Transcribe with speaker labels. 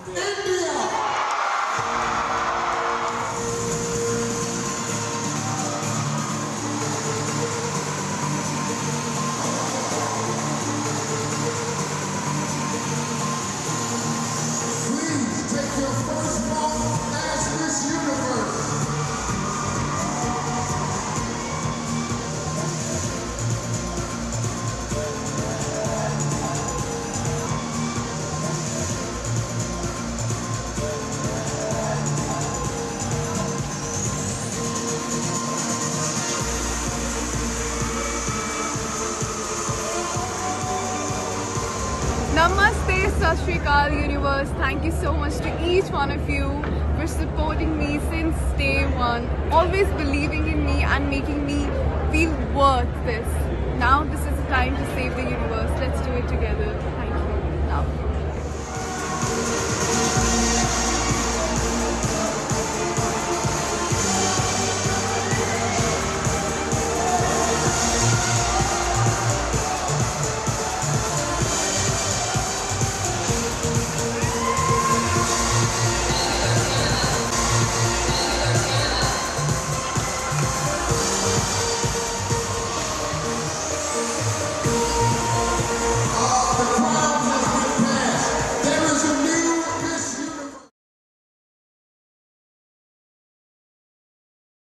Speaker 1: India. Please take your first walk as Miss Universe.
Speaker 2: Namaste, Sat Shri Akal universe. Thank you so much to each one of you for supporting me since day one, always believing in me and making me feel worth this. Now this is the time to save the universe. Let's do it together.